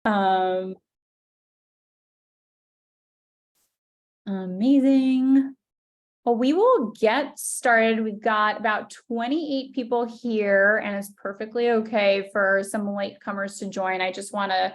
Um, Amazing. Well, we will get started. We've got about 28 people here, and it's perfectly okay for some latecomers to join. I just want to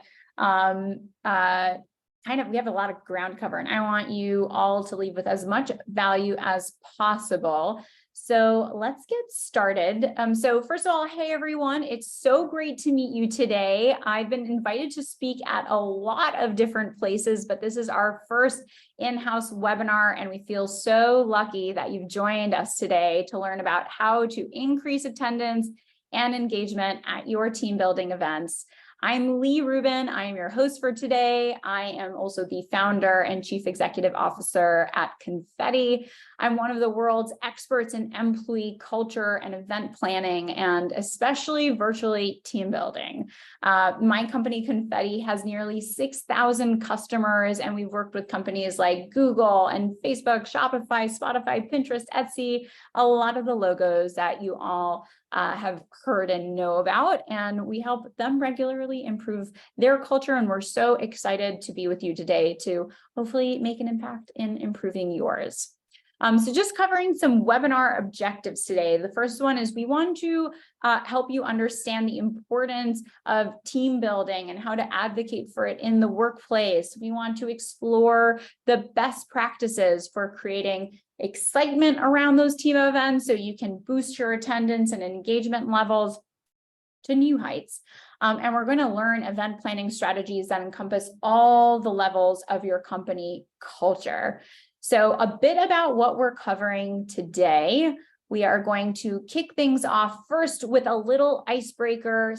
we have a lot of ground cover, and I want you all to leave with as much value as possible. So let's get started. So first of all, hey everyone, it's so great to meet you today. I've been invited to speak at a lot of different places, but this is our first in-house webinar, and we feel so lucky that you've joined us today to learn about how to increase attendance and engagement at your team building events. I'm Lee Rubin. I am your host for today. I am also the founder and chief executive officer at Confetti. I'm one of the world's experts in employee culture and event planning, and especially virtually team building. My company Confetti has nearly 6,000 customers, and we've worked with companies like Google and Facebook, Shopify, Spotify, Pinterest, Etsy, a lot of the logos that you all have heard and know about, and we help them regularly improve their culture. And we're so excited to be with you today to hopefully make an impact in improving yours. So just covering some webinar objectives today. The first one is we want to help you understand the importance of team building and how to advocate for it in the workplace. We want to explore the best practices for creating excitement around those team events so you can boost your attendance and engagement levels to new heights. And we're going to learn event planning strategies that encompass all the levels of your company culture. So a bit about what we're covering today. We are going to kick things off first with a little icebreaker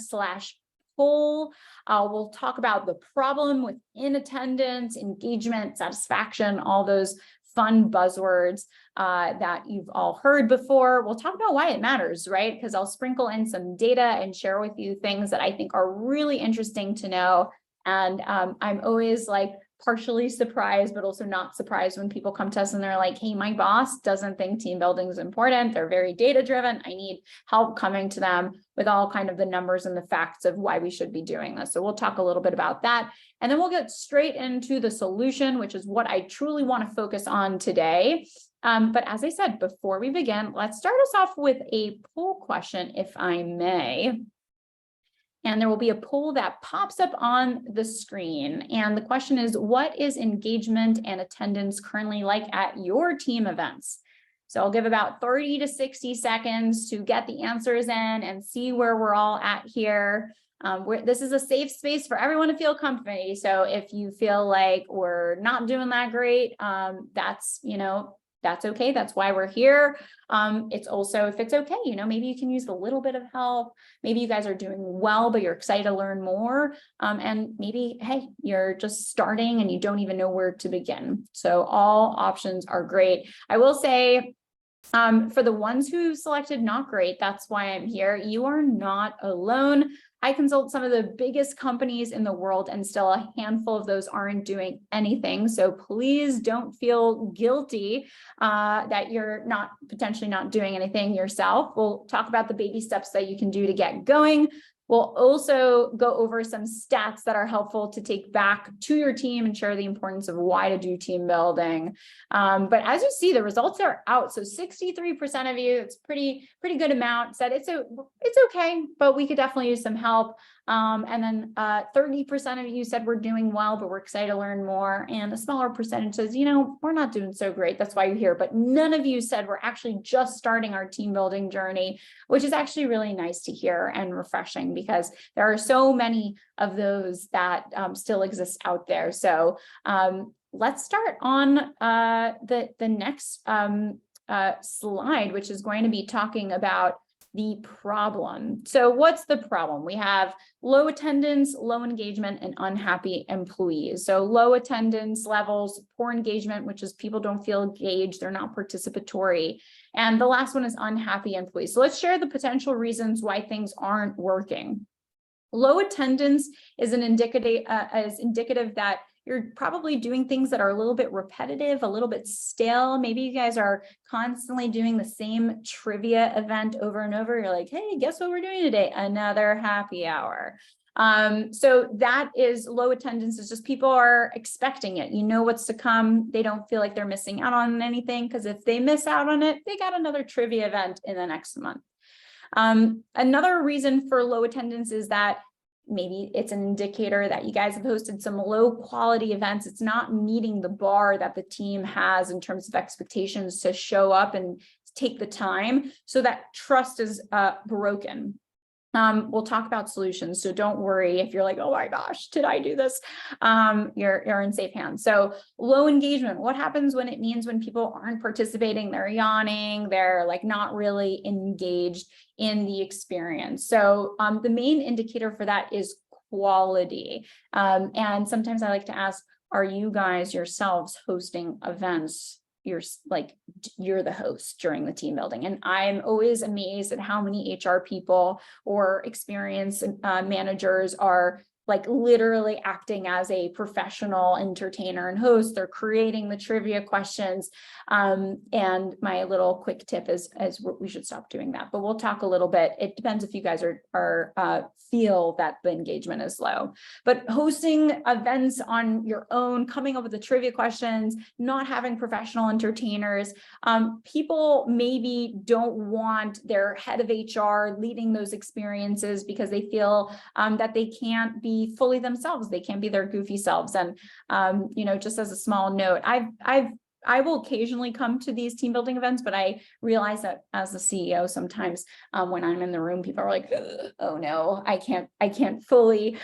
/ poll. We'll talk about the problem within attendance, engagement, satisfaction, all those fun buzzwords that you've all heard before. We'll talk about why it matters, right? Because I'll sprinkle in some data and share with you things that I think are really interesting to know. And I'm always like partially surprised, but also not surprised when people come to us and they're like, hey, my boss doesn't think team building is important. They're very data driven. I need help coming to them with all kind of the numbers and the facts of why we should be doing this. So we'll talk a little bit about that. And then we'll get straight into the solution, which is what I truly want to focus on today. But as I said, before we begin, let's start us off with a poll question, if I may. And there will be a poll that pops up on the screen. And the question is, what is engagement and attendance currently like at your team events? So I'll give about 30 to 60 seconds to get the answers in and see where we're all at here. This is a safe space for everyone to feel comfy. So if you feel like we're not doing that great, that's okay. That's why we're here. It's also, if it's okay, maybe you can use a little bit of help. Maybe you guys are doing well, but you're excited to learn more. And maybe, hey, you're just starting and you don't even know where to begin. So all options are great. I will say, for the ones who selected not great, that's why I'm here. You are not alone. I consult some of the biggest companies in the world, and still a handful of those aren't doing anything. So please don't feel guilty that you're potentially not doing anything yourself. We'll talk about the baby steps that you can do to get going. We'll also go over some stats that are helpful to take back to your team and share the importance of why to do team building. But as you see, the results are out. So 63% of you, it's pretty good amount, said it's okay, but we could definitely use some help. And then 30% of you said we're doing well, but we're excited to learn more. And a smaller percentage says, we're not doing so great. That's why you're here. But none of you said we're actually just starting our team building journey, which is actually really nice to hear and refreshing, because there are so many of those that still exist out there. So let's start on the next slide, which is going to be talking about the problem. So what's the problem? We have low attendance, low engagement, and unhappy employees. So low attendance levels, poor engagement, which is people don't feel engaged, they're not participatory. And the last one is unhappy employees. So let's share the potential reasons why things aren't working. Low attendance is indicative that you're probably doing things that are a little bit repetitive, a little bit stale. Maybe you guys are constantly doing the same trivia event over and over. You're like, hey, guess what we're doing today? Another happy hour. So that is low attendance, is just people are expecting it. You know what's to come. They don't feel like they're missing out on anything, because if they miss out on it, they got another trivia event in the next month. Another reason for low attendance is that maybe it's an indicator that you guys have hosted some low quality events. It's not meeting the bar that the team has in terms of expectations to show up and take the time. So that trust is broken. We'll talk about solutions. So don't worry if you're like, oh my gosh, did I do this? You're in safe hands. So low engagement, what happens when it means when people aren't participating, they're yawning, they're like not really engaged in the experience. So the main indicator for that is quality. And sometimes I like to ask, are you guys yourselves hosting events? You're the host during the team building. And I'm always amazed at how many HR people or experienced managers are like literally acting as a professional entertainer and host. They're creating the trivia questions. And my little quick tip is we should stop doing that, but we'll talk a little bit. It depends if you guys feel that the engagement is low, but hosting events on your own, coming up with the trivia questions, not having professional entertainers. People maybe don't want their head of HR leading those experiences because they feel that they can't be fully themselves. They can't be their goofy selves. And, just as a small note, I will occasionally come to these team building events, but I realize that as the CEO, sometimes when I'm in the room, people are like, oh no, I can't fully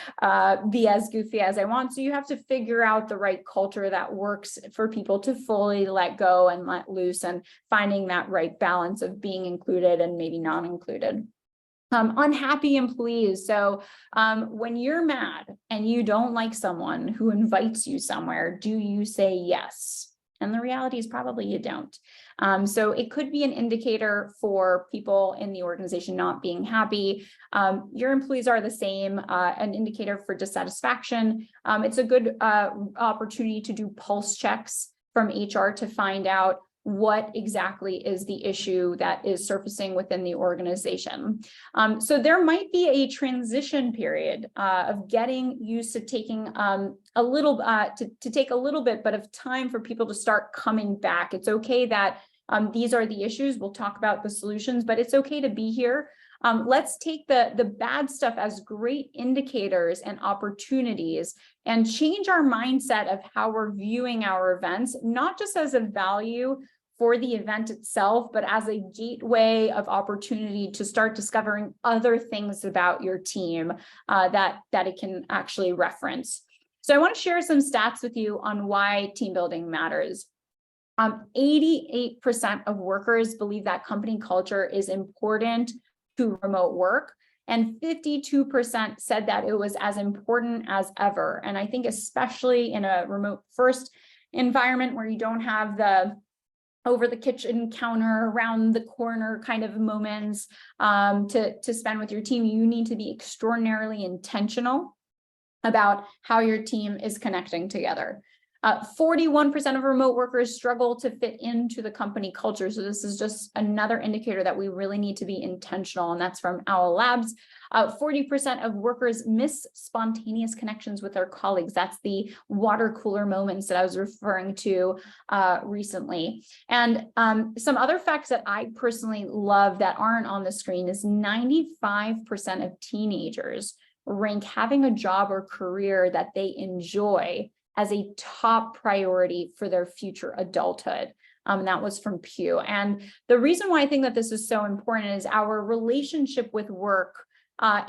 be as goofy as I want. So you have to figure out the right culture that works for people to fully let go and let loose, and finding that right balance of being included and maybe not included. Unhappy employees. So when you're mad and you don't like someone who invites you somewhere, do you say yes? And the reality is probably you don't. So it could be an indicator for people in the organization not being happy. Your employees are the same, an indicator for dissatisfaction. It's a good opportunity to do pulse checks from HR to find out what exactly is the issue that is surfacing within the organization. So there might be a transition period of getting used to taking a little to take a little bit, but of time for people to start coming back. It's okay that these are the issues. We'll talk about the solutions, but it's okay to be here. Let's take the bad stuff as great indicators and opportunities, and change our mindset of how we're viewing our events, not just as a value for the event itself, but as a gateway of opportunity to start discovering other things about your team that it can actually reference. So I want to share some stats with you on why team building matters. 88% of workers believe that company culture is important to remote work, and 52% said that it was as important as ever. And I think especially in a remote first environment where you don't have the over the kitchen counter, around the corner kind of moments to spend with your team, you need to be extraordinarily intentional about how your team is connecting together. 41% of remote workers struggle to fit into the company culture. So this is just another indicator that we really need to be intentional, and that's from Owl Labs. 40% of workers miss spontaneous connections with their colleagues. That's the water cooler moments that I was referring to recently. And some other facts that I personally love that aren't on the screen is 95% of teenagers rank having a job or career that they enjoy as a top priority for their future adulthood. And that was from Pew. And the reason why I think that this is so important is our relationship with work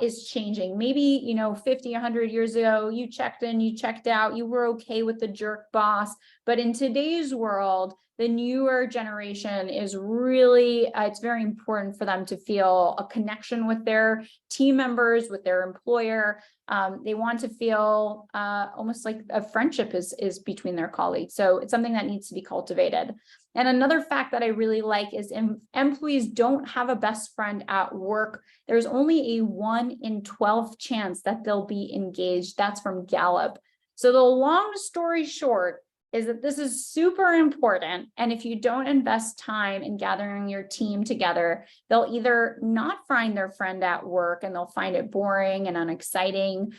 is changing. Maybe, 50, 100 years ago, you checked in, you checked out, you were okay with the jerk boss. But in today's world, the newer generation is really, it's very important for them to feel a connection with their team members, with their employer. They want to feel almost like a friendship is between their colleagues. So it's something that needs to be cultivated. And another fact that I really like is employees don't have a best friend at work. There's only a 1 in 12 chance that they'll be engaged. That's from Gallup. So the long story short, is that this is super important. And if you don't invest time in gathering your team together, they'll either not find their friend at work and they'll find it boring and unexciting.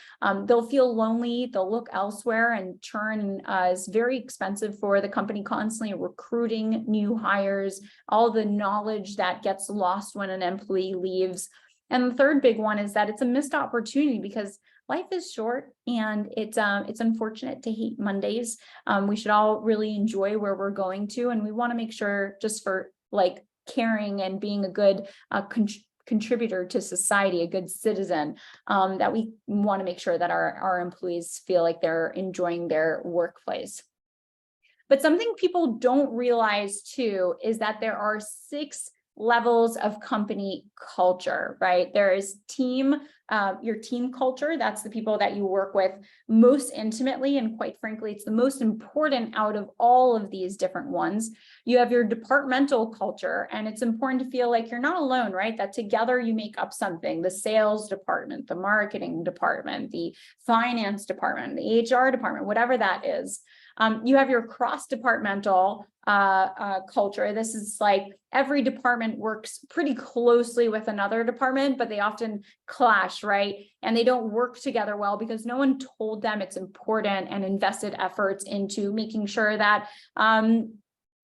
They'll feel lonely, they'll look elsewhere, and churn is very expensive for the company, constantly recruiting new hires, all the knowledge that gets lost when an employee leaves. And the third big one is that it's a missed opportunity because life is short, and it's unfortunate to hate Mondays. We should all really enjoy where we're going to, and we want to make sure, just for like caring and being a good contributor to society, a good citizen, that we want to make sure that our employees feel like they're enjoying their workplace. But something people don't realize too is that there are 6 levels of company culture, right? There is your team culture. That's the people that you work with most intimately. And quite frankly, it's the most important out of all of these different ones. You have your departmental culture, and it's important to feel like you're not alone, right? That together you make up something. The sales department, the marketing department, the finance department, the HR department, whatever that is. You have your cross-departmental culture. This is like every department works pretty closely with another department, but they often clash, right? And they don't work together well because no one told them it's important and invested efforts into making sure that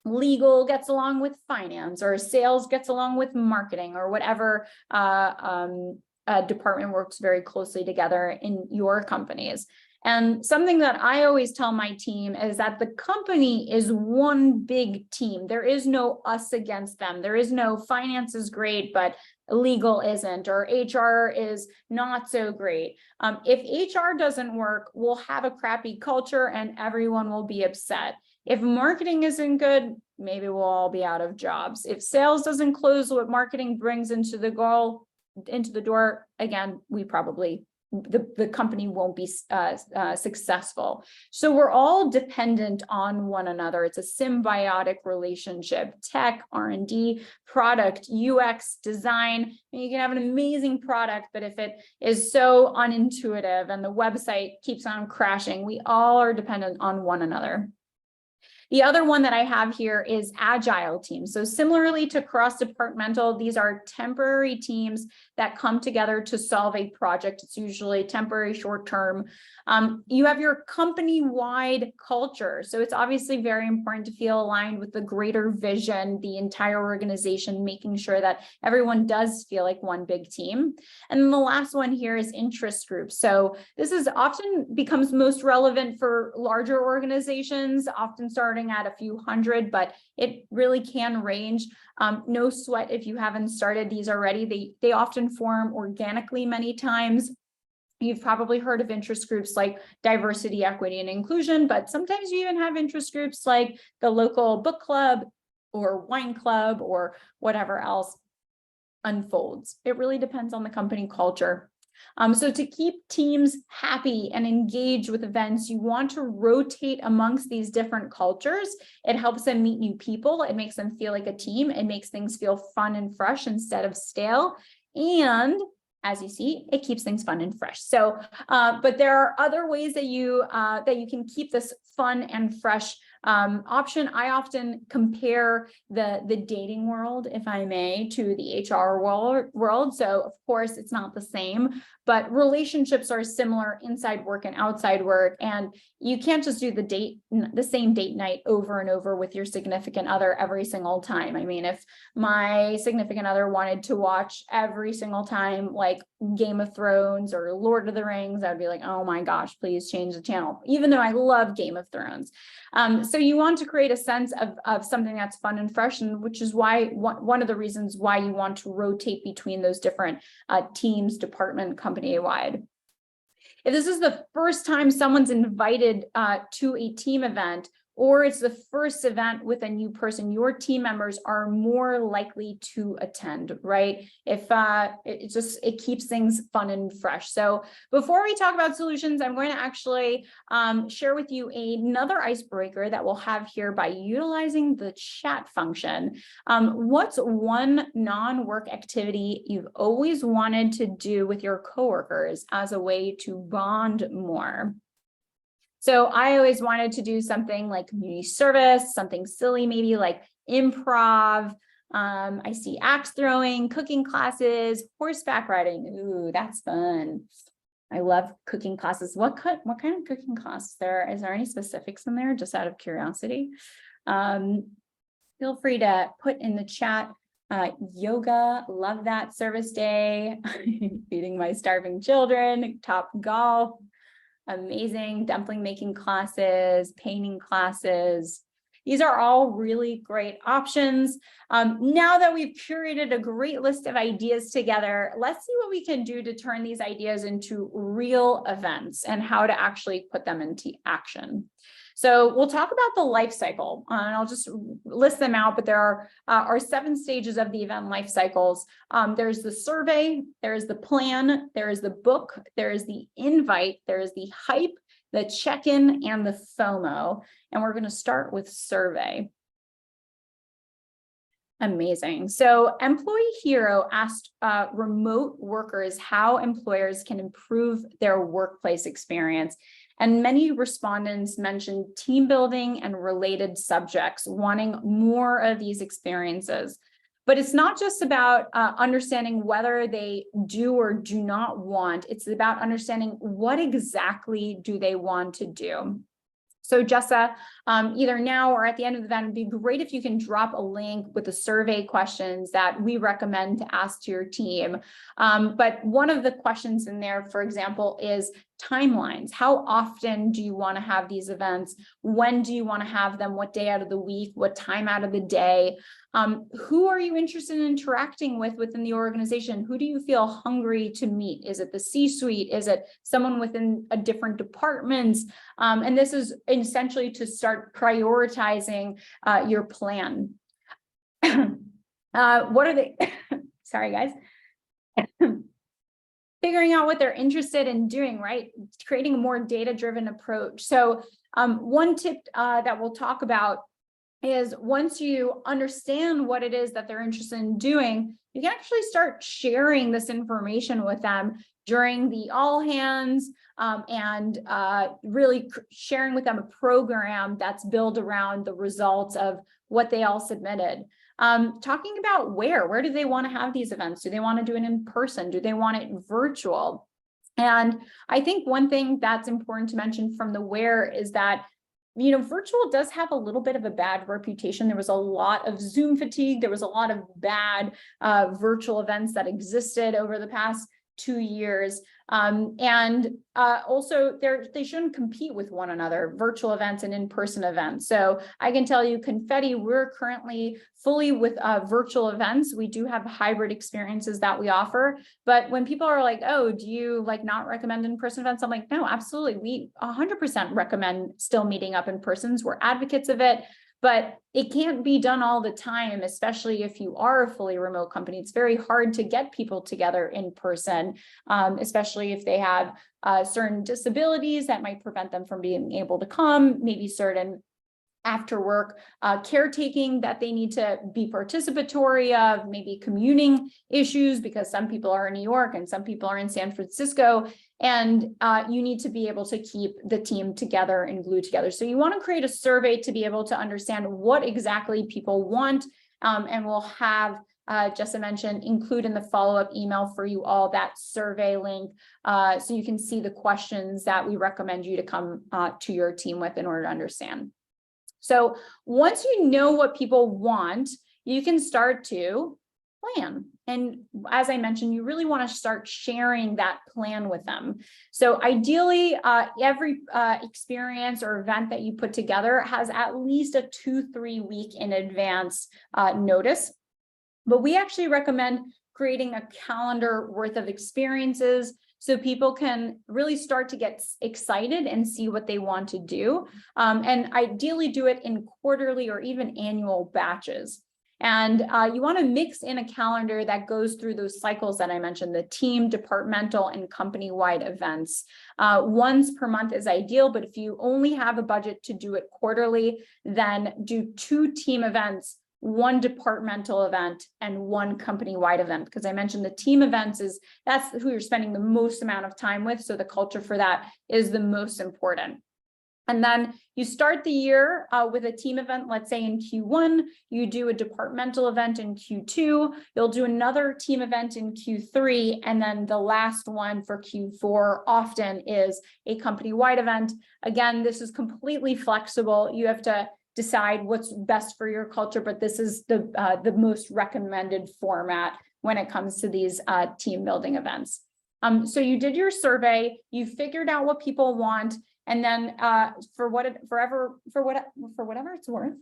legal gets along with finance, or sales gets along with marketing, or whatever department works very closely together in your companies. And something that I always tell my team is that the company is one big team. There is no us against them. There is no finance is great, but legal isn't, or HR is not so great. If HR doesn't work, we'll have a crappy culture and everyone will be upset. If marketing isn't good, maybe we'll all be out of jobs. If sales doesn't close what marketing brings into the door, again, we probably the company won't be successful. So we're all dependent on one another. It's a symbiotic relationship. Tech, R&D, product, UX, design. And you can have an amazing product, but if it is so unintuitive and the website keeps on crashing, we all are dependent on one another. The other one that I have here is agile teams. So similarly to cross-departmental, these are temporary teams that come together to solve a project. It's usually temporary, short-term. You have your company-wide culture. So it's obviously very important to feel aligned with the greater vision, the entire organization, making sure that everyone does feel like one big team. And then the last one here is interest groups. So this is often becomes most relevant for larger organizations, often starting at a few hundred, but it really can range. No sweat if you haven't started these already. They often form organically many times. You've probably heard of interest groups like diversity, equity, and inclusion, but sometimes you even have interest groups like the local book club or wine club or whatever else unfolds. It really depends on the company culture. So to keep teams happy and engaged with events, you want to rotate amongst these different cultures. It helps them meet new people. It makes them feel like a team. It makes things feel fun and fresh instead of stale. And as you see, it keeps things fun and fresh. So, but there are other ways that you can keep this fun and fresh option. I often compare the dating world, if I may, to the HR world. So of course it's not the same, but relationships are similar inside work and outside work. And you can't just do the same date night over and over with your significant other every single time. I mean, if my significant other wanted to watch every single time, like Game of Thrones or Lord of the Rings, I'd be like, oh my gosh, please change the channel, even though I love Game of Thrones. So you want to create a sense of something that's fun and fresh, and which is why one of the reasons why you want to rotate between those different teams, department, company-wide. If this is the first time someone's invited to a team event, or it's the first event with a new person, your team members are more likely to attend, right? If it keeps things fun and fresh. So before we talk about solutions, I'm going to actually share with you another icebreaker that we'll have here by utilizing the chat function. What's one non-work activity you've always wanted to do with your coworkers as a way to bond more? So I always wanted to do something like community service, something silly, maybe like improv. I see axe throwing, cooking classes, horseback riding. Ooh, that's fun. I love cooking classes. What kind of cooking classes is there any specifics in there, just out of curiosity? Feel free to put in the chat. Yoga, love that. Service day, feeding my starving children, Top Golf, amazing. Dumpling making classes, painting classes. These are all really great options. Now that we've curated a great list of ideas together, let's see what we can do to turn these ideas into real events and how to actually put them into action. So we'll talk about the life cycle, and I'll just list them out, but there are 7 stages of the event life cycles. There's the survey, there's the plan, there is the book, there is the invite, there is the hype, the check-in, and the FOMO. And we're going to start with survey. Amazing. So Employee Hero asked remote workers how employers can improve their workplace experience. And many respondents mentioned team building and related subjects, wanting more of these experiences. But it's not just about understanding whether they do or do not want. It's about understanding what exactly do they want to do. So Jessa, either now or at the end of the event, it'd be great if you can drop a link with the survey questions that we recommend to ask to your team. But one of the questions in there, for example, is timelines. How often do you want to have these events? When do you want to have them? What day out of the week? What time out of the day? Who are you interested in interacting with within the organization? Who do you feel hungry to meet? Is it the C-suite? Is it someone within a different departments? And this is essentially to start prioritizing your plan. What are they? Sorry, guys. Figuring out what they're interested in doing, right? Creating a more data-driven approach. So one tip that we'll talk about is once you understand what it is that they're interested in doing, you can actually start sharing this information with them during the all hands and really sharing with them a program that's built around the results of what they all submitted. Talking about where do they want to have these events? Do they want to do it in person? Do they want it virtual? And I think one thing that's important to mention from the where is that virtual does have a little bit of a bad reputation. There was a lot of Zoom fatigue. There was a lot of bad virtual events that existed over the past 2 years. Also they shouldn't compete with one another, virtual events and in-person events. So I can tell you Confetti, we're currently fully with virtual events. We do have hybrid experiences that we offer, but when people are like, oh, do you not recommend in-person events? I'm like, no, absolutely. We 100% recommend still meeting up in persons. We're advocates of it. But it can't be done all the time, especially if you are a fully remote company. It's very hard to get people together in person, especially if they have certain disabilities that might prevent them from being able to come, maybe certain after work caretaking that they need to be participatory of, maybe commuting issues because some people are in New York and some people are in San Francisco, and you need to be able to keep the team together and glued together. So you want to create a survey to be able to understand what exactly people want, and we'll have Jessa mentioned, include in the follow-up email for you all that survey link so you can see the questions that we recommend you to come to your team with in order to understand. So once you know what people want, you can start to plan. And as I mentioned, you really want to start sharing that plan with them. So ideally, every experience or event that you put together has at least a 2-3 week in advance notice. But we actually recommend creating a calendar worth of experiences so people can really start to get excited and see what they want to do. And ideally do it in quarterly or even annual batches. And you want to mix in a calendar that goes through those cycles that I mentioned, the team, departmental, and company-wide events. Once per month is ideal, but if you only have a budget to do it quarterly, then do 2 team events, 1 departmental event, and 1 company-wide event, because I mentioned the team events that's who you're spending the most amount of time with. So the culture for that is the most important. And then you start the year with a team event, let's say in Q1, you do a departmental event in Q2, you'll do another team event in Q3, and then the last one for Q4 often is a company-wide event. Again, this is completely flexible. You have to decide what's best for your culture, but this is the most recommended format when it comes to these team building events. So you did your survey, you figured out what people want, and then for whatever it's worth,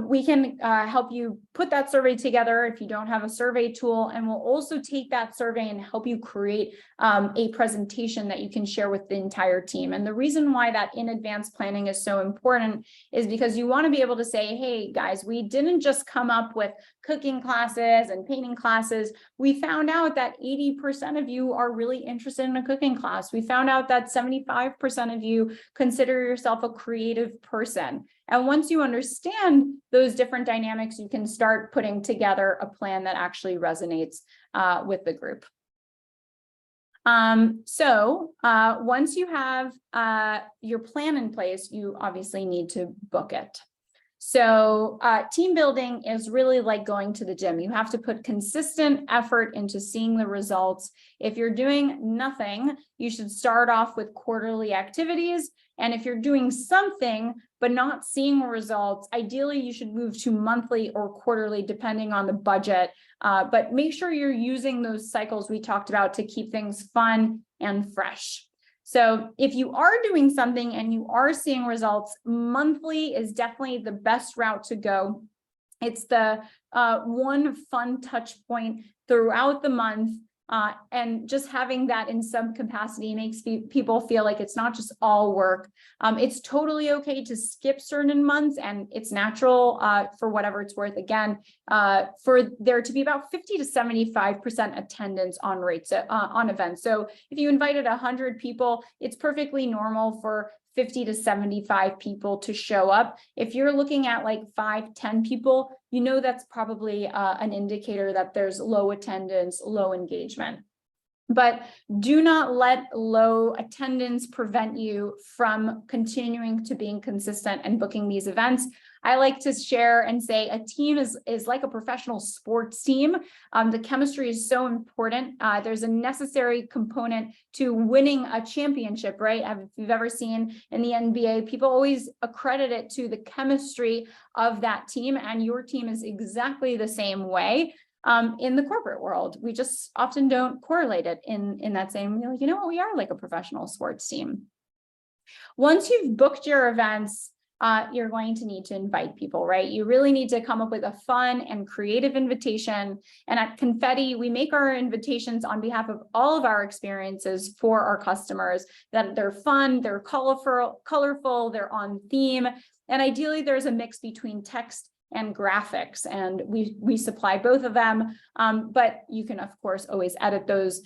we can help you put that survey together if you don't have a survey tool, and we'll also take that survey and help you create a presentation that you can share with the entire team. And the reason why that in advance planning is so important is because you want to be able to say, hey guys, we didn't just come up with cooking classes and painting classes. We found out that 80% of you are really interested in a cooking class. We found out that 75% of you consider yourself a creative person. And once you understand those different dynamics, you can start putting together a plan that actually resonates with the group. So once you have your plan in place, you obviously need to book it. So team building is really like going to the gym. You have to put consistent effort into seeing the results. If you're doing nothing, you should start off with quarterly activities. And if you're doing something but not seeing results, ideally you should move to monthly or quarterly, depending on the budget. But make sure you're using those cycles we talked about to keep things fun and fresh. So if you are doing something and you are seeing results, monthly is definitely the best route to go. It's the one fun touch point throughout the month. And just having that in some capacity makes people feel like it's not just all work. It's totally okay to skip certain months, and it's natural for whatever it's worth. Again, for there to be about 50 to 75% attendance on rates on events. So if you invited 100 people, it's perfectly normal for 50 to 75 people to show up. If you're looking at like 5-10 people, you know that's probably an indicator that there's low attendance, low engagement. But do not let low attendance prevent you from continuing to being consistent and booking these events. I like to share and say a team is like a professional sports team. The chemistry is so important. There's a necessary component to winning a championship, right? If you've ever seen in the NBA, people always accredit it to the chemistry of that team, and your team is exactly the same way. In the corporate world, we just often don't correlate it in that same, you know what, we are like a professional sports team. Once you've booked your events, you're going to need to invite people, right? You really need to come up with a fun and creative invitation. And at Confetti, we make our invitations on behalf of all of our experiences for our customers, that they're fun, they're colorful, they're on theme. And ideally, there's a mix between text and graphics, and we supply both of them, but you can of course always edit those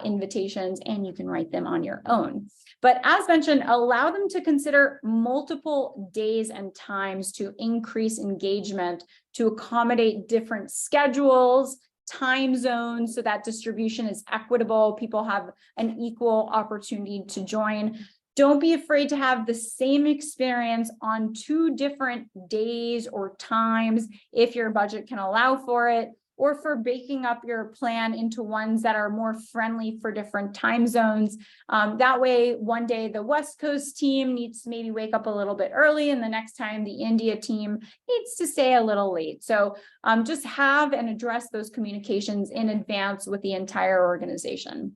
invitations, and you can write them on your own. But as mentioned, allow them to consider multiple days and times to increase engagement, to accommodate different schedules, time zones, so that distribution is equitable, people have an equal opportunity to join. Don't be afraid to have the same experience on 2 different days or times if your budget can allow for it, or for breaking up your plan into ones that are more friendly for different time zones. That way, one day the West Coast team needs to maybe wake up a little bit early, and the next time the India team needs to stay a little late. So just have and address those communications in advance with the entire organization.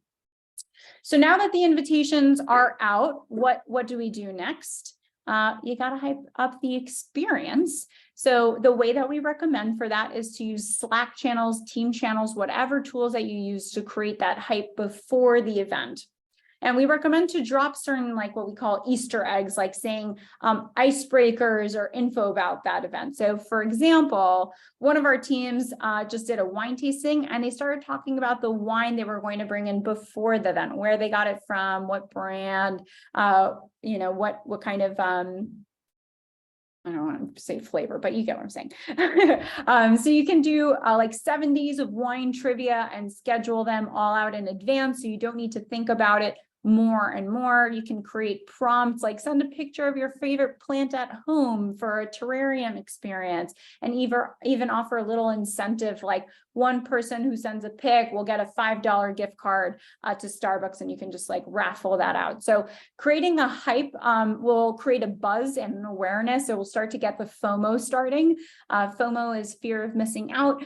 So now that the invitations are out, what do we do next? You got to hype up the experience. So the way that we recommend for that is to use Slack channels, team channels, whatever tools that you use to create that hype before the event. And we recommend to drop certain, like what we call Easter eggs, like saying icebreakers or info about that event. So for example, one of our teams just did a wine tasting, and they started talking about the wine they were going to bring in before the event, where they got it from, what brand, you know, what kind of, I don't want to say flavor, but you get what I'm saying. So you can do like 7 days of wine trivia and schedule them all out in advance, so you don't need to think about it more and more. You can create prompts like send a picture of your favorite plant at home for a terrarium experience, and even offer a little incentive, like one person who sends a pic will get a $5 gift card to Starbucks, and you can just like raffle that out. So creating a hype will create a buzz and an awareness. It will start to get the FOMO starting. FOMO is fear of missing out.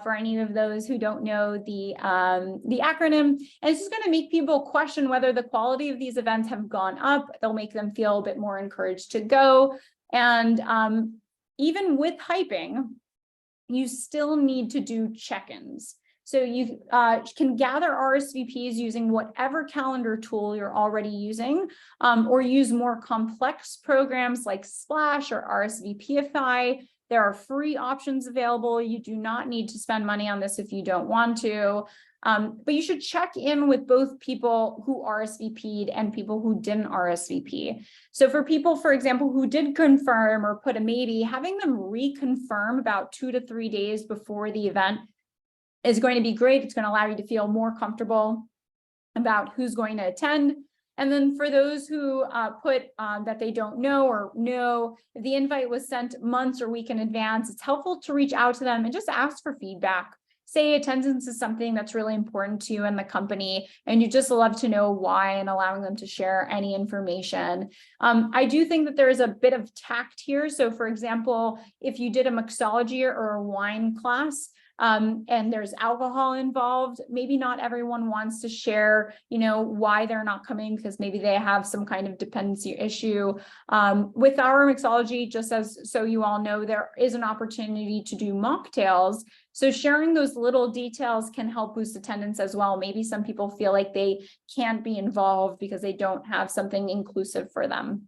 For any of those who don't know the acronym, and it's just going to make people question whether the quality of these events have gone up. They'll make them feel a bit more encouraged to go. And even with hyping, you still need to do check-ins. So you can gather RSVPs using whatever calendar tool you're already using, or use more complex programs like Splash or RSVPify. There are free options available. You do not need to spend money on this if you don't want to. But you should check in with both people who RSVP'd and people who didn't RSVP. So for people, for example, who did confirm or put a maybe, having them reconfirm about 2 to 3 days before the event is going to be great. It's going to allow you to feel more comfortable about who's going to attend. And then for those who put that they don't know, or know if the invite was sent months or week in advance, it's helpful to reach out to them and just ask for feedback. Say attendance is something that's really important to you and the company, and you just love to know why, and allowing them to share any information. I do think that there is a bit of tact here. So for example, if you did a mixology or a wine class, and there's alcohol involved, maybe not everyone wants to share, why they're not coming, because maybe they have some kind of dependency issue. With our mixology, just as so you all know, there is an opportunity to do mocktails. So sharing those little details can help boost attendance as well. Maybe some people feel like they can't be involved because they don't have something inclusive for them.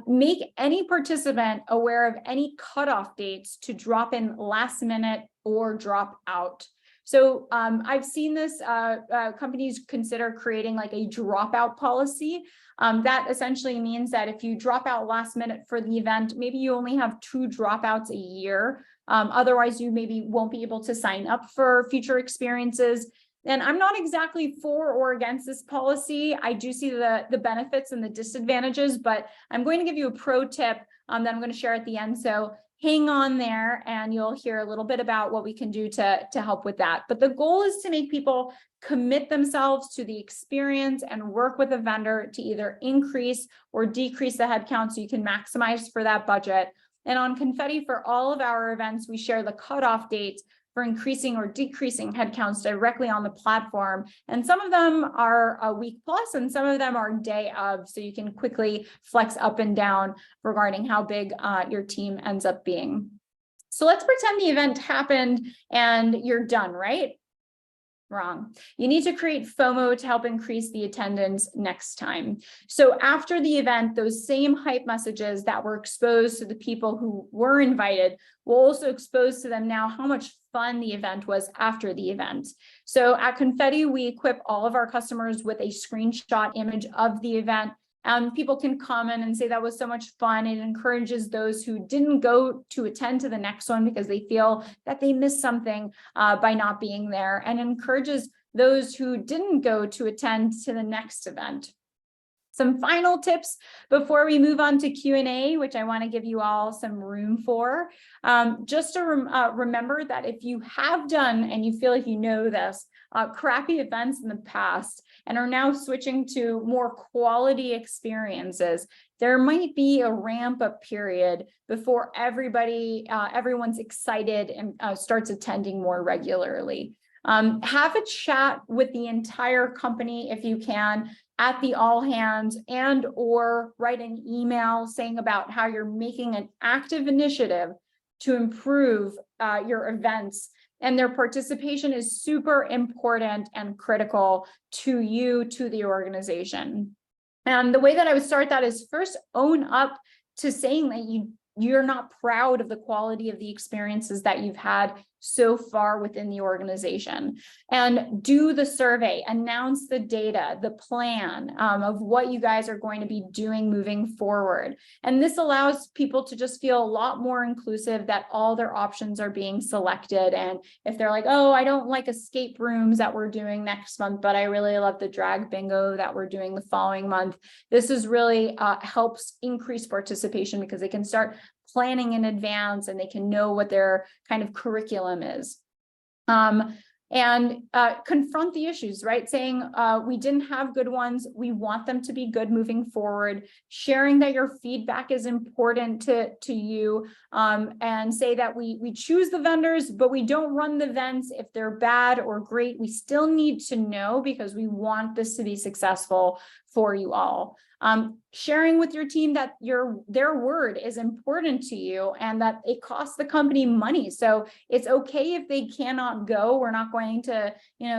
Make any participant aware of any cutoff dates to drop in last minute or drop out. So I've seen this, companies consider creating like a dropout policy. That essentially means that if you drop out last minute for the event, maybe you only have 2 dropouts a year. Otherwise, you maybe won't be able to sign up for future experiences. And I'm not exactly for or against this policy. I do see the benefits and the disadvantages, but I'm going to give you a pro tip that I'm going to share at the end. So hang on there and you'll hear a little bit about what we can do to help with that. But the goal is to make people commit themselves to the experience and work with a vendor to either increase or decrease the headcount so you can maximize for that budget. And on Confetti, for all of our events, we share the cutoff dates for increasing or decreasing headcounts directly on the platform. And some of them are a week plus, and some of them are day of, so you can quickly flex up and down regarding how big your team ends up being. So let's pretend the event happened and you're done, right? Wrong. You need to create FOMO to help increase the attendance next time. So after the event, those same hype messages that were exposed to the people who were invited will also expose to them now how much fun the event was after the event. So at Confetti, we equip all of our customers with a screenshot image of the event. People can comment and say that was so much fun. It encourages those who didn't go to attend to the next one because they feel that they missed something by not being there, and encourages those who didn't go to attend to the next event. Some final tips before we move on to Q&A, which I want to give you all some room for. Just to remember that if you have done, and you feel like you know this, crappy events in the past and are now switching to more quality experiences, there might be a ramp up period before everyone's excited and starts attending more regularly. Have a chat with the entire company if you can at the all hands, and or write an email saying about how you're making an active initiative to improve your events, and their participation is super important and critical to you, to the organization. And the way that I would start that is first own up to saying that you're not proud of the quality of the experiences that you've had so far within the organization. And do the survey, announce the data, the plan of what you guys are going to be doing moving forward. And this allows people to just feel a lot more inclusive, that all their options are being selected. And if they're like, oh, I don't like escape rooms that we're doing next month, but I really love the drag bingo that we're doing the following month, this is really helps increase participation, because they can start planning in advance and they can know what their kind of curriculum is. And confront the issues, right? Saying we didn't have good ones, we want them to be good moving forward. Sharing that your feedback is important to you, and say that we choose the vendors, but we don't run the events if they're bad or great. We still need to know, because we want this to be successful for you all. Sharing with your team that their word is important to you and that it costs the company money. So it's okay if they cannot go. We're not going to,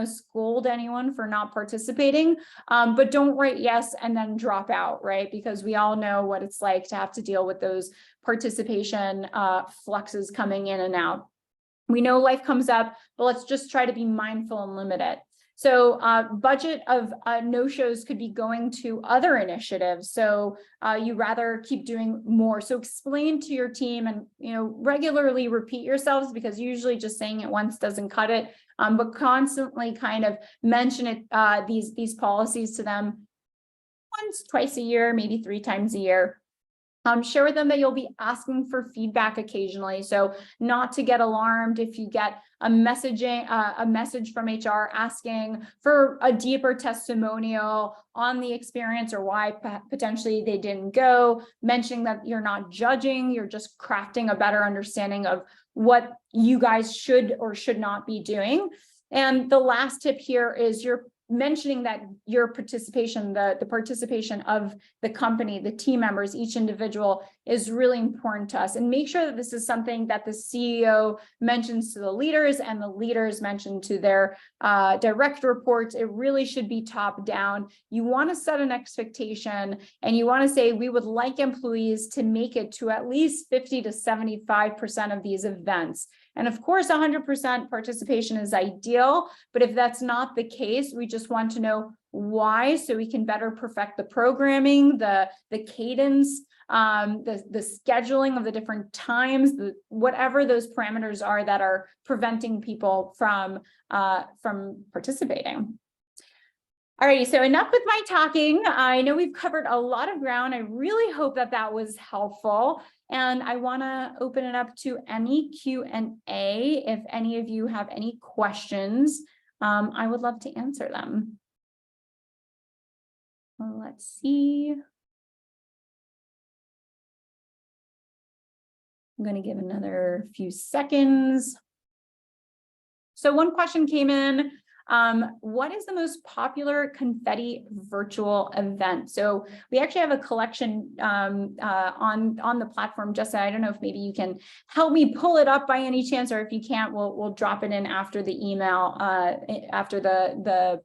scold anyone for not participating, but don't write yes and then drop out, right? Because we all know what it's like to have to deal with those participation fluxes coming in and out. We know life comes up, but let's just try to be mindful and limit it. So budget of no-shows could be going to other initiatives. So you rather keep doing more. So explain to your team and, regularly repeat yourselves, because usually just saying it once doesn't cut it, but constantly kind of mention it, these policies to them once, twice a year, maybe 3 times a year. Share with them that you'll be asking for feedback occasionally. So not to get alarmed if you get a message from HR asking for a deeper testimonial on the experience or why potentially they didn't go, mentioning that you're not judging, you're just crafting a better understanding of what you guys should or should not be doing. And the last tip here is you're mentioning that your participation, the participation of the company, the team members, each individual is really important to us. And make sure that this is something that the CEO mentions to the leaders and the leaders mention to their direct reports. It really should be top down. You want to set an expectation and you want to say, we would like employees to make it to at least 50 to 75% of these events. And of course, 100% participation is ideal, but if that's not the case, we just want to know why, so we can better perfect the programming, the cadence, the scheduling of the different times, whatever those parameters are that are preventing people from participating. Alrighty, so enough with my talking. I know we've covered a lot of ground. I really hope that that was helpful. And I want to open it up to any Q&A. If any of you have any questions, I would love to answer them. Well, let's see. I'm going to give another few seconds. So one question came in. What is the most popular confetti virtual event? So we actually have a collection on the platform. Jessica, I don't know if maybe you can help me pull it up by any chance, or if you can't, we'll drop it in after the email, after the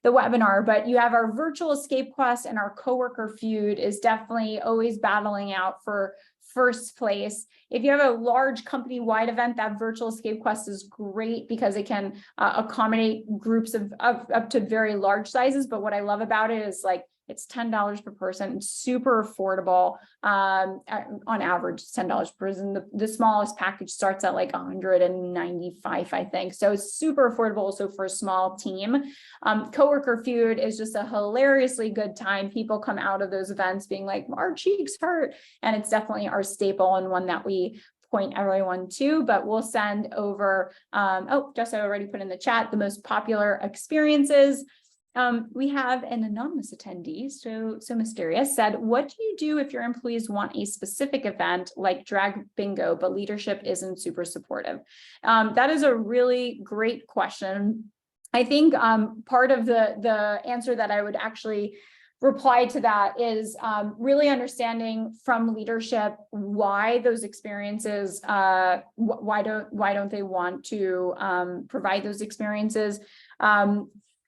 webinar. But you have our virtual escape quest, and our coworker feud is definitely always battling out for first place. If you have a large company-wide event, that virtual escape quest is great because it can accommodate groups of up to very large sizes. But what I love about it is, like, it's $10 per person. It's super affordable. On average, it's $10 per person. The smallest package starts at like $195, I think. So it's super affordable also for a small team. Coworker feud is just a hilariously good time. People come out of those events being like, our cheeks hurt. And it's definitely our staple, and one that we point everyone to. But we'll send over, oh, Jessica already put in the chat, the most popular experiences. We have an anonymous attendee, so mysterious, said, what do you do if your employees want a specific event like drag bingo, but leadership isn't super supportive? That is a really great question. I think part of the answer that I would actually reply to that is really understanding from leadership why those experiences, why don't they want to provide those experiences.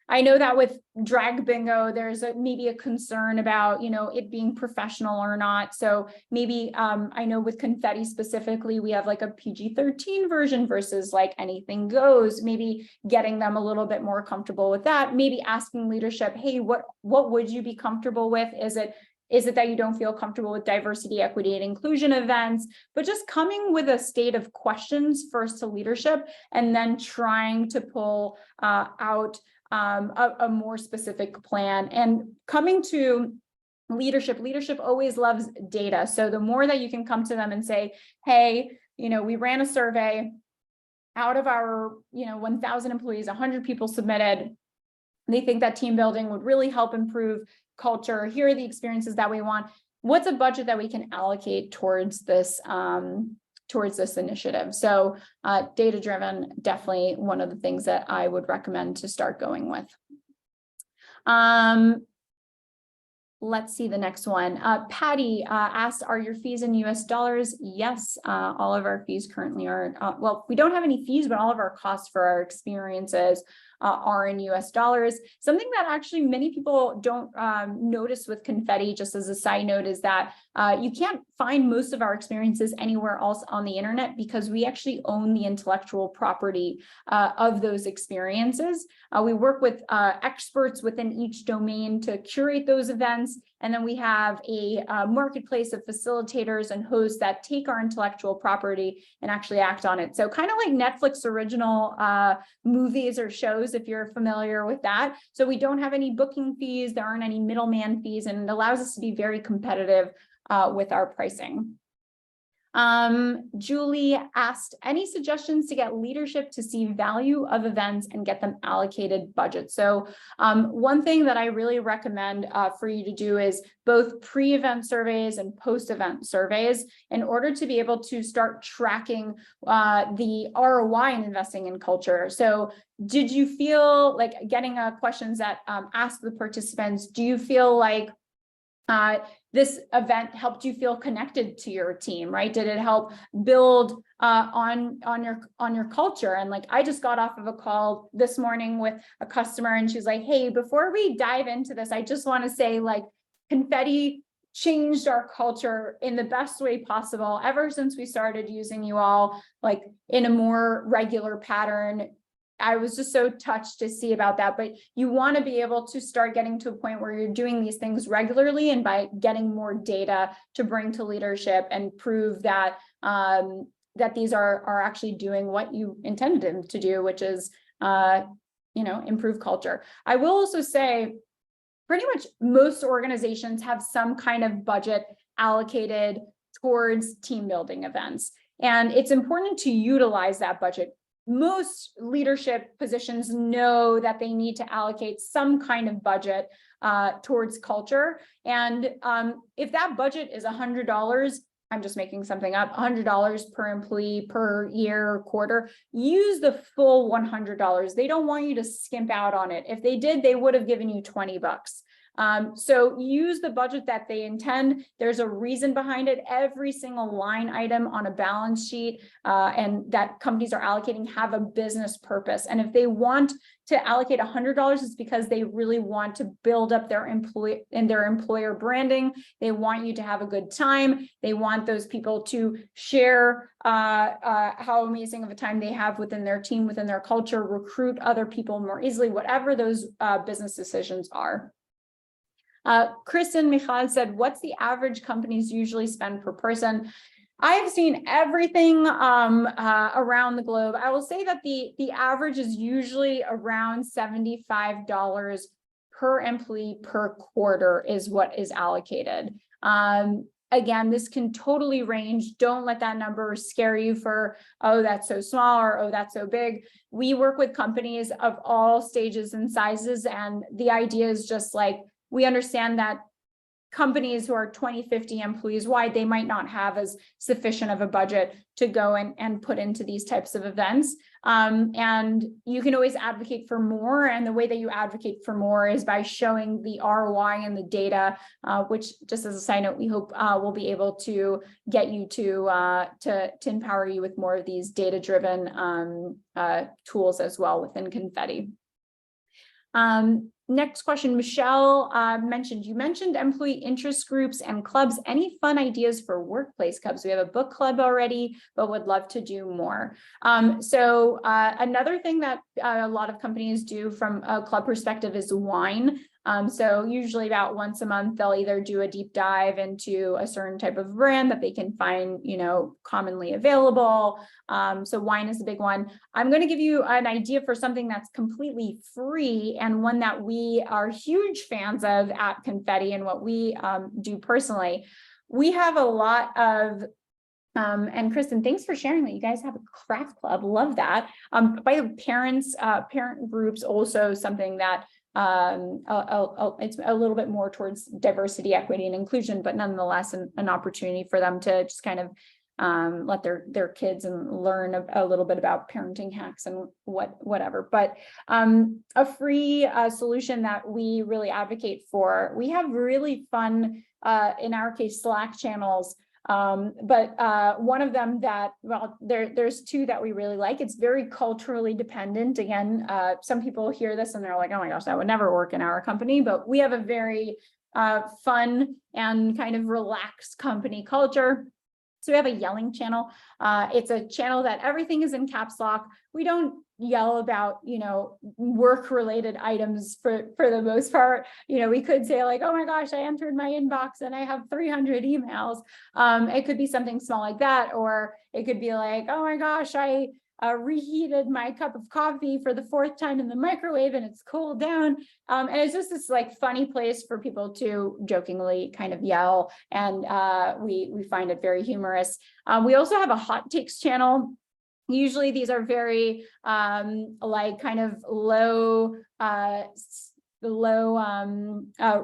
I know that with drag bingo, there's maybe a concern about, it being professional or not. So maybe I know with confetti specifically, we have like a PG-13 version versus like anything goes, maybe getting them a little bit more comfortable with that, maybe asking leadership, hey, what would you be comfortable with? Is it that you don't feel comfortable with diversity, equity, and inclusion events, but just coming with a state of questions first to leadership, and then trying to pull out a more specific plan, and coming to leadership always loves data. So the more that you can come to them and say, hey, we ran a survey out of our 1,000 employees, 100 people submitted. They think that team building would really help improve culture. Here are the experiences that we want. What's a budget that we can allocate towards this initiative? So data driven, definitely one of the things that I would recommend to start going with. Let's see the next one. Patty asked, are your fees in US dollars? Yes, all of our fees currently are, well, we don't have any fees, but all of our costs for our experiences are in US dollars. Something that actually many people don't notice with Confetti, just as a side note, is that you can't find most of our experiences anywhere else on the internet, because we actually own the intellectual property of those experiences. We work with experts within each domain to curate those events. And then we have a marketplace of facilitators and hosts that take our intellectual property and actually act on it. So kind of like Netflix original movies or shows, if you're familiar with that. So we don't have any booking fees, there aren't any middleman fees, and it allows us to be very competitive with our pricing. Julie asked, any suggestions to get leadership to see value of events and get them allocated budget? So one thing that I really recommend for you to do is both pre-event surveys and post-event surveys, in order to be able to start tracking the ROI in investing in culture. So did you feel like getting questions that ask the participants, do you feel like this event helped you feel connected to your team, right? Did it help build on your culture? And like, I just got off of a call this morning with a customer, and she's like, hey, before we dive into this, I just want to say, like, Confetti changed our culture in the best way possible ever since we started using you all, like, in a more regular pattern. I was just so touched to see about that. But you want to be able to start getting to a point where you're doing these things regularly, and by getting more data to bring to leadership and prove that that these are actually doing what you intended them to do, which is improve culture. I will also say, pretty much most organizations have some kind of budget allocated towards team building events, and it's important to utilize that budget. Most leadership positions know that they need to allocate some kind of budget towards culture. And if that budget is $100, I'm just making something up, $100 per employee per year, quarter, use the full $100. They don't want you to skimp out on it. If they did, they would have given you $20. So use the budget that they intend. There's a reason behind it. Every single line item on a balance sheet and that companies are allocating have a business purpose. And if they want to allocate $100, it's because they really want to build up their employer branding. They want you to have a good time. They want those people to share how amazing of a time they have within their team, within their culture, recruit other people more easily, whatever those business decisions are. Kristen Michal said, what's the average companies usually spend per person? I've seen everything around the globe. I will say that the average is usually around $75 per employee per quarter is what is allocated. Again, this can totally range. Don't let that number scare you for, oh, that's so small, or oh, that's so big. We work with companies of all stages and sizes, and the idea is just like, we understand that companies who are 20, 50 employees wide, they might not have as sufficient of a budget to go and put into these types of events. And you can always advocate for more. And the way that you advocate for more is by showing the ROI and the data, which, just as a side note, we hope will be able to get you to empower you with more of these data-driven tools as well within Confetti. Next question, Michelle you mentioned employee interest groups and clubs. Any fun ideas for workplace clubs? We have a book club already, but would love to do more. Another thing that a lot of companies do from a club perspective is wine. So usually about once a month, they'll either do a deep dive into a certain type of brand that they can find, commonly available. So wine is a big one. I'm going to give you an idea for something that's completely free and one that we are huge fans of at Confetti and what we do personally. We have a lot of and Kristen, thanks for sharing that you guys have a craft club. Love that. By the parents, parent groups, also something that it's a little bit more towards diversity, equity, and inclusion, but nonetheless an opportunity for them to just kind of let their kids and learn a little bit about parenting hacks and whatever. But a free solution that we really advocate for. We have really fun, in our case, Slack channels. But one of them that, well, there's two that we really like. It's very culturally dependent. Again, some people hear this and they're like, oh my gosh, that would never work in our company. But we have a very fun and kind of relaxed company culture. So we have a yelling channel. It's a channel that everything is in caps lock. We don't yell about, work related items for the most part. We could say like, oh my gosh, I entered my inbox and I have 300 emails. It could be something small like that, or it could be like, oh my gosh, I reheated my cup of coffee for the 4th time in the microwave and it's cooled down. And it's just this like funny place for people to jokingly kind of yell. And we find it very humorous. We also have a hot takes channel. Usually these are very like kind of low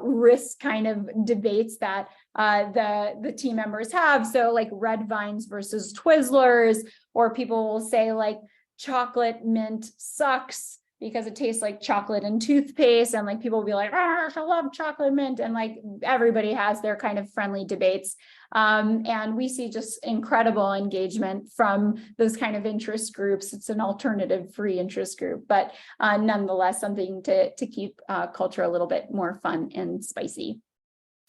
risk kind of debates that the team members have. So like red vines versus Twizzlers, or people will say like chocolate mint sucks because it tastes like chocolate and toothpaste, and like people will be like, I love chocolate mint, and like everybody has their kind of friendly debates. And we see just incredible engagement from those kind of interest groups. It's an alternative free interest group, but nonetheless something to keep culture a little bit more fun and spicy.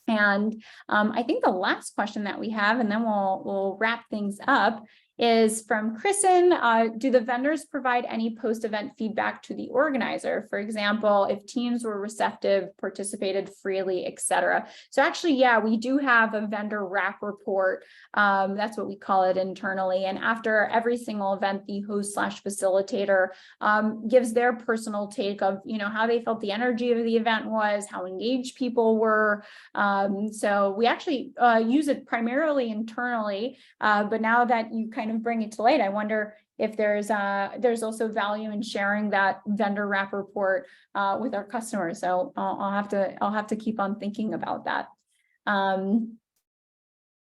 And I think the last question that we have, and then we'll wrap things up, is from Kristen. Do the vendors provide any post-event feedback to the organizer? For example, if teams were receptive, participated freely, etc. So actually, yeah, we do have a vendor wrap report. That's what we call it internally. And after every single event, the host / facilitator gives their personal take of, how they felt the energy of the event was, how engaged people were. So we actually use it primarily internally, but now that you kind of bring it to light, I wonder if there's also value in sharing that vendor wrap report with our customers. So I'll have to keep on thinking about that.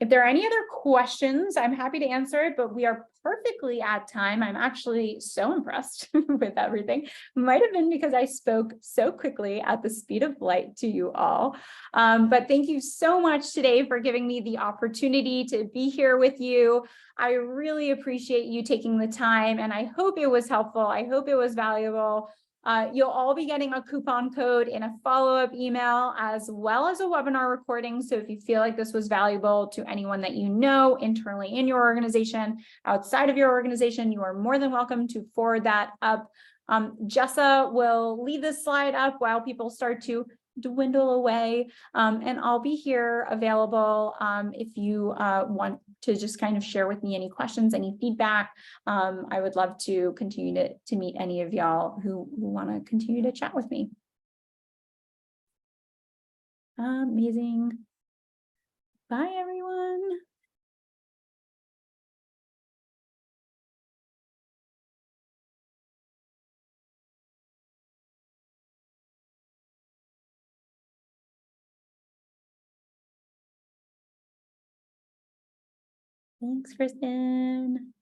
If there are any other questions, I'm happy to answer it, but we are perfectly at time. I'm actually so impressed with everything. Might have been because I spoke so quickly at the speed of light to you all. But thank you so much today for giving me the opportunity to be here with you. I really appreciate you taking the time, and I hope it was helpful. I hope it was valuable. You'll all be getting a coupon code in a follow-up email, as well as a webinar recording. So if you feel like this was valuable to anyone that you know internally in your organization, outside of your organization, you are more than welcome to forward that up. Jessa will leave this slide up while people start to dwindle away, and I'll be here available if you want to just kind of share with me any questions, any feedback. I would love to continue to meet any of y'all who want to continue to chat with me. Amazing. Bye, everyone. Thanks, Kristen.